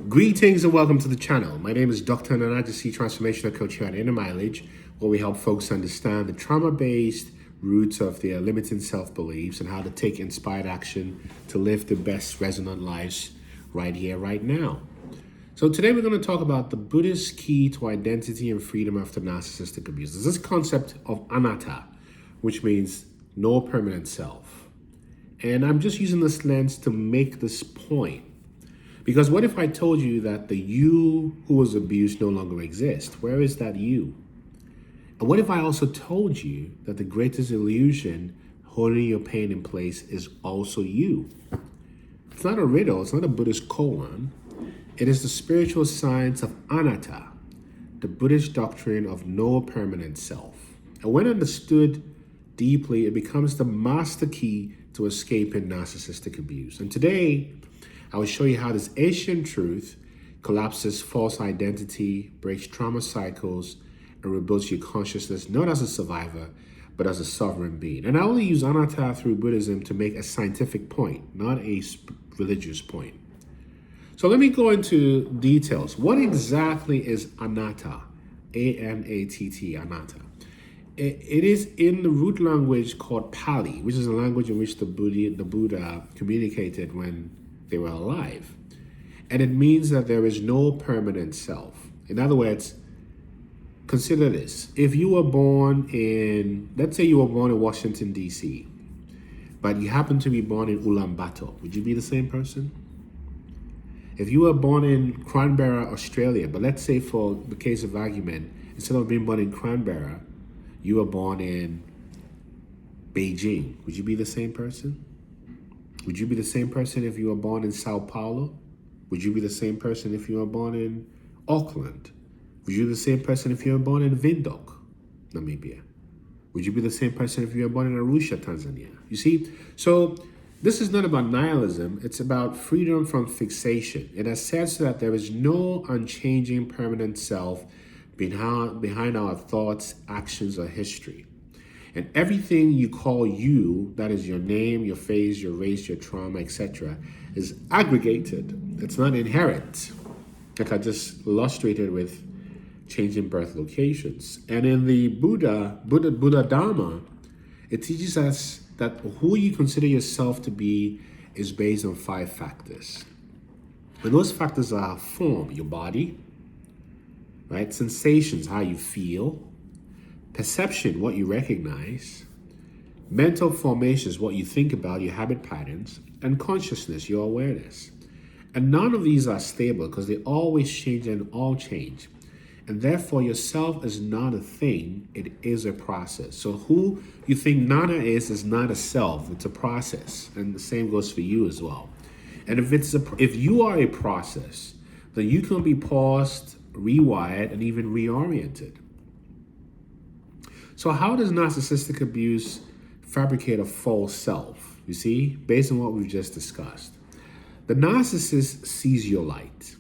Greetings and welcome to the channel. My name is Dr. Anatta, transformational coach here at Inner Mileage, where we help folks understand the trauma-based roots of their limiting self-beliefs and how to take inspired action to live the best resonant lives right here, right now. So today we're going to talk about the Buddhist key to identity and freedom after narcissistic abuse. There's this concept of Anatta, which means no permanent self. And I'm just using this lens to make this point. Because what if I told you that the you who was abused no longer exists? Where is that you? And what if I also told you that the greatest illusion holding your pain in place is also you? It's not a riddle, it's not a Buddhist koan. It is the spiritual science of Anatta, the Buddhist doctrine of no permanent self. And when understood deeply, it becomes the master key to escaping narcissistic abuse. And today, I will show you how this ancient truth collapses false identity, breaks trauma cycles, and rebuilds your consciousness not as a survivor, but as a sovereign being. And I only use Anatta through Buddhism to make a scientific point, not a religious point. So let me go into details. What exactly is Anatta? A-N-A-T-T, Anatta. It is in the root language called Pali, which is a language in which the Buddha communicated when they were alive. And it means that there is no permanent self. In other words, consider this. If you were born in, let's say you were born in Washington, D.C., but you happen to be born in Ulaanbaatar, would you be the same person? If you were born in Canberra, Australia, but let's say for the case of argument, instead of being born in Canberra, you were born in Beijing, would you be the same person? Would you be the same person if you were born in Sao Paulo? Would you be the same person if you were born in Auckland? Would you be the same person if you were born in Windhoek, Namibia? Would you be the same person if you were born in Arusha, Tanzania? You see, so this is not about nihilism. It's about freedom from fixation. It asserts that there is no unchanging permanent self behind our thoughts, actions, or history. And everything you call you, that is your name, your face, your race, your trauma, etc., is aggregated. It's not inherent. Like I just illustrated with changing birth locations. And in the Buddha Dharma, it teaches us that who you consider yourself to be is based on 5 factors. And those factors are form, your body, right? Sensations, how you feel. Perception, what you recognize. Mental formations, what you think about, your habit patterns. And consciousness, your awareness. And none of these are stable because they always change and all change. And therefore, yourself is not a thing, it is a process. So who you think Nana is not a self, it's a process. And the same goes for you as well. And if you are a process, then you can be paused, rewired, and even reoriented. So how does narcissistic abuse fabricate a false self? You see, based on what we've just discussed. The narcissist sees your light,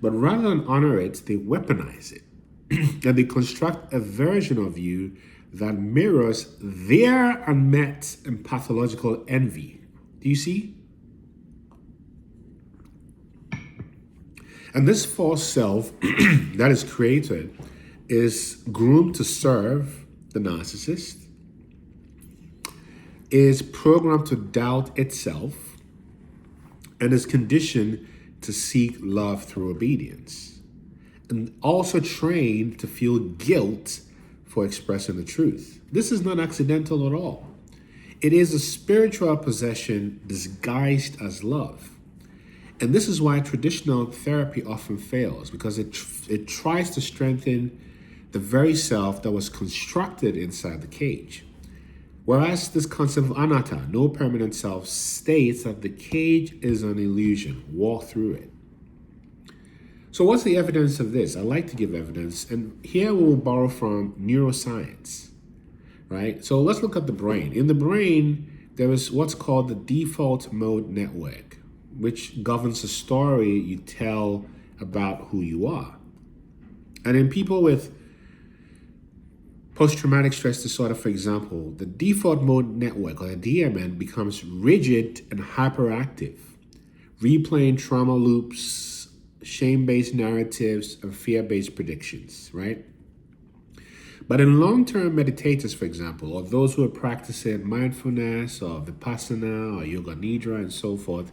but rather than honor it, they weaponize it. And they construct a version of you that mirrors their unmet and pathological envy. Do you see? And this false self that is created is groomed to serve the narcissist, is programmed to doubt itself, and is conditioned to seek love through obedience, and also trained to feel guilt for expressing the truth. This is not accidental at all. It is a spiritual possession disguised as love. And this is why traditional therapy often fails, because it tries to strengthen the very self that was constructed inside the cage. Whereas this concept of Anatta, no permanent self, states that the cage is an illusion. Walk through it. So what's the evidence of this? I like to give evidence, and here we will borrow from neuroscience, right? So let's look at the brain. In the brain, there is what's called the default mode network, which governs the story you tell about who you are. And in people with post-traumatic stress disorder, for example, the default mode network, or the DMN, becomes rigid and hyperactive, replaying trauma loops shame-based narratives, and fear-based predictions, right? But in long-term meditators, for example, or those who are practicing mindfulness or vipassana or yoga nidra and so forth,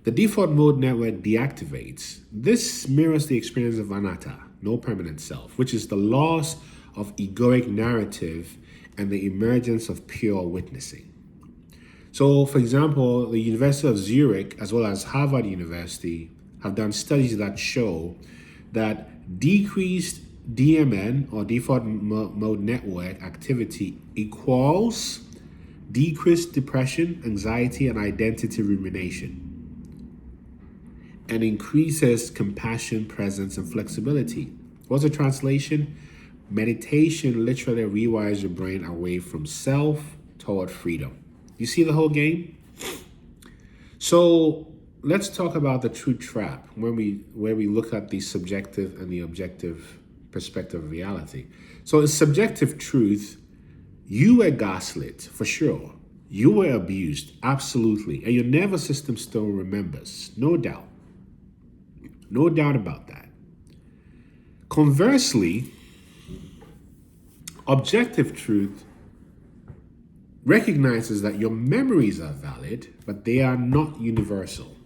the default mode network deactivates. This mirrors the experience of anatta, no permanent self, which is the loss of egoic narrative and the emergence of pure witnessing. So, for example, the University of Zurich, as well as Harvard University, have done studies that show that decreased DMN, or default mode network activity, equals decreased depression, anxiety, and identity rumination, and increases compassion, presence, and flexibility. What's the translation? Meditation literally rewires your brain away from self toward freedom. You see the whole game? So let's talk about the truth trap where we look at the subjective and the objective perspective of reality. So in subjective truth, you were gaslit for sure. You were abused, absolutely. And your nervous system still remembers, no doubt. No doubt about that. Conversely, objective truth recognizes that your memories are valid, but they are not universal.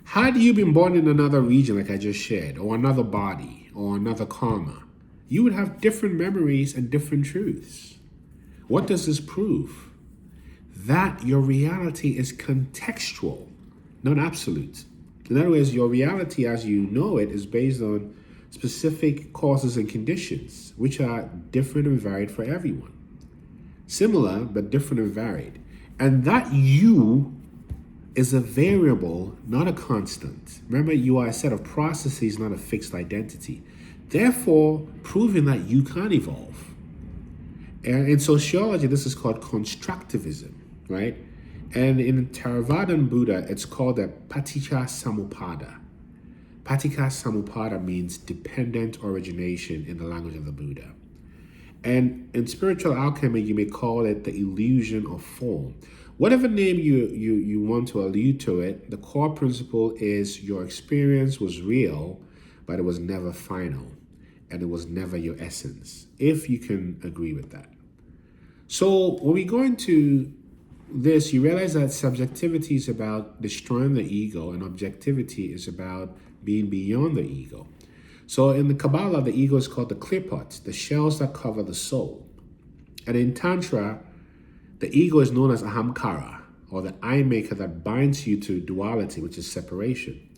Had you been born in another region, like I just shared, or another body, or another karma, you would have different memories and different truths. What does this prove? That your reality is contextual, not absolute. In other words, your reality as you know it is based on specific causes and conditions, which are different and varied for everyone. Similar, but different and varied. And that you is a variable, not a constant. Remember, you are a set of processes, not a fixed identity. Therefore, proving that you can evolve. And in sociology, this is called constructivism, right? And in Theravadan Buddha, it's called the Paticca Samuppada. Paticca Samuppada means dependent origination in the language of the Buddha. And in spiritual alchemy, you may call it the illusion of form. Whatever name you want to allude to it, the core principle is your experience was real, but it was never final, and it was never your essence, if you can agree with that. So when we go into this, you realize that subjectivity is about destroying the ego, and objectivity is about being beyond the ego. So in the Kabbalah, the ego is called the klipot, the shells that cover the soul. And in Tantra, the ego is known as ahamkara, or the eye maker that binds you to duality, which is separation.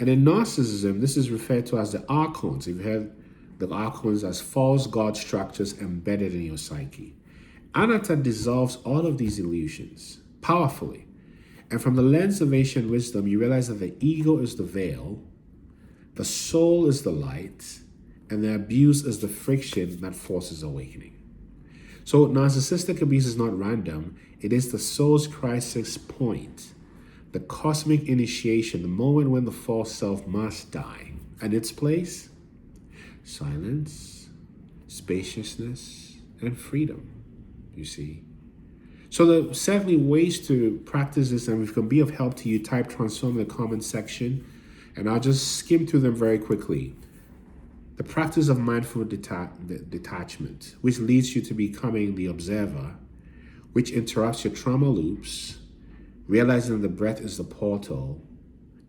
And in Narcissism, this is referred to as the archons. You've heard the archons as false god structures embedded in your psyche. Anatta dissolves all of these illusions powerfully. And from the lens of ancient wisdom, you realize that the ego is the veil, the soul is the light, and the abuse is the friction that forces awakening. So narcissistic abuse is not random. It is the soul's crisis point, the cosmic initiation, the moment when the false self must die. And its place? Silence, spaciousness, and freedom, you see. So there are certainly ways to practice this, and if it can be of help to you, type transform in the comment section, and I'll just skim through them very quickly. The practice of mindful detachment, which leads you to becoming the observer, which interrupts your trauma loops, realizing the breath is the portal,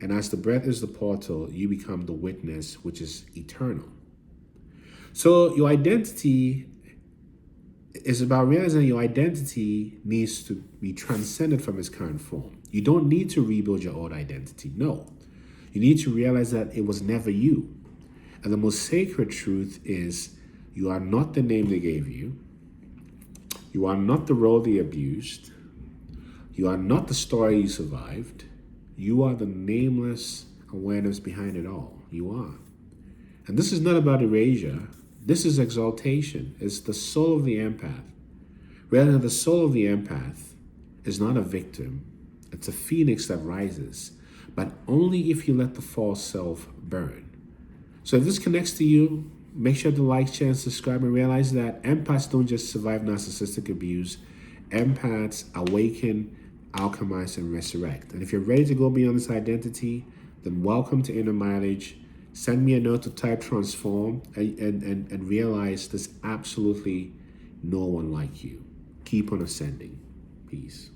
and as the breath is the portal, you become the witness, which is eternal. So your identity is about realizing your identity needs to be transcended from its current form. You don't need to rebuild your old identity, no. You need to realize that it was never you. And the most sacred truth is you are not the name they gave you. You are not the role they abused. You are not the story you survived. You are the nameless awareness behind it all. You are. And this is not about erasure. This is exaltation. It's the soul of the empath. Rather, the soul of the empath is not a victim. It's a phoenix that rises, but only if you let the false self burn. So if this connects to you, make sure to like, share, and subscribe, and realize that empaths don't just survive narcissistic abuse. Empaths awaken, alchemize, and resurrect. And if you're ready to go beyond this identity, then welcome to Inner Mileage. Send me a note to type transform and realize there's absolutely no one like you. Keep on ascending. Peace.